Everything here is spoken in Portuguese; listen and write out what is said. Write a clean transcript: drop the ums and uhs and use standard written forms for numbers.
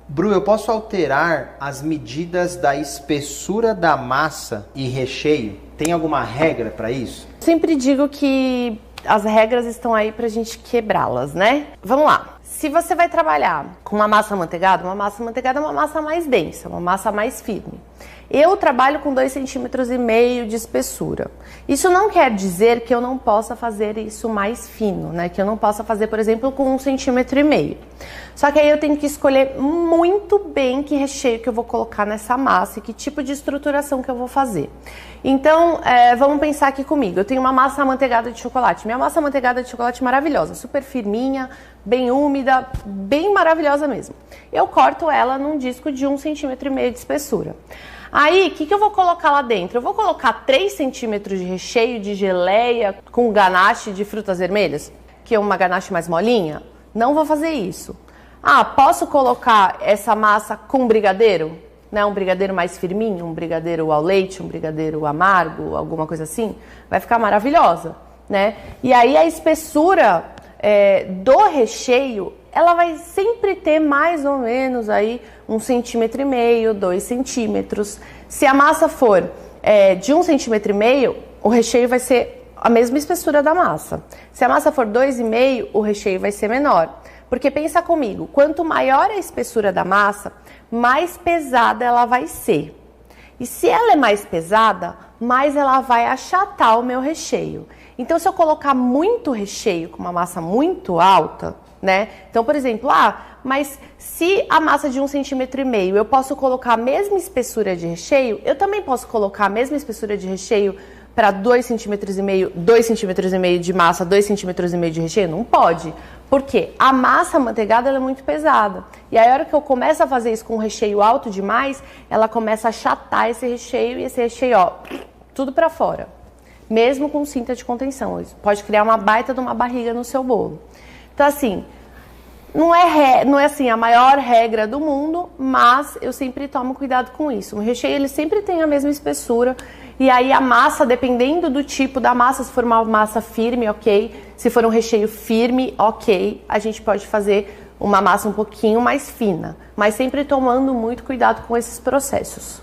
Bru, eu posso alterar as medidas da espessura da massa e recheio? Tem alguma regra para isso? Sempre digo que as regras estão aí pra gente quebrá-las, né? Vamos lá. Se você vai trabalhar com uma massa amanteigada é uma massa mais densa, uma massa mais firme. Eu trabalho com 2,5 cm de espessura. Isso não quer dizer que eu não possa fazer isso mais fino, né? Que eu não possa fazer, por exemplo, com 1,5 cm. Só que aí eu tenho que escolher muito bem que recheio que eu vou colocar nessa massa e que tipo de estruturação que eu vou fazer. Então, vamos pensar aqui comigo. Eu tenho uma massa amanteigada de chocolate. Minha massa amanteigada de chocolate é maravilhosa, super firminha, bem úmida, bem maravilhosa mesmo. Eu corto ela num disco de 1,5 cm de espessura. Aí, o que eu vou colocar lá dentro? Eu vou colocar 3 centímetros de recheio de geleia com ganache de frutas vermelhas, que é uma ganache mais molinha? Não vou fazer isso. Ah, posso colocar essa massa com brigadeiro? Né? Um brigadeiro mais firminho, um brigadeiro ao leite, um brigadeiro amargo, alguma coisa assim? Vai ficar maravilhosa, né? E aí a espessura do recheio, ela vai sempre ter mais ou menos aí 1,5 cm, 2 centímetros. Se a massa for de 1,5 cm, o recheio vai ser a mesma espessura da massa. Se a massa for 2,5, o recheio vai ser menor. Porque pensa comigo, quanto maior a espessura da massa, mais pesada ela vai ser. E se ela é mais pesada, mais ela vai achatar o meu recheio. Então, se eu colocar muito recheio com uma massa muito alta, né? Então, por exemplo, mas se a massa de 1,5 cm eu posso colocar a mesma espessura de recheio, eu também posso colocar a mesma espessura de recheio para 2,5 cm, 2,5 cm de massa, 2,5 cm de recheio? Não pode. Por quê? A massa amanteigada ela é muito pesada. E aí, a hora que eu começo a fazer isso com um recheio alto demais, ela começa a achatar esse recheio e esse recheio, ó, tudo para fora. Mesmo com cinta de contenção. Isso pode criar uma baita de uma barriga no seu bolo. Então, assim, não é assim a maior regra do mundo, mas eu sempre tomo cuidado com isso. O recheio, ele sempre tem a mesma espessura. E aí a massa, dependendo do tipo da massa, se for uma massa firme, ok. Se for um recheio firme, ok. A gente pode fazer uma massa um pouquinho mais fina, mas sempre tomando muito cuidado com esses processos.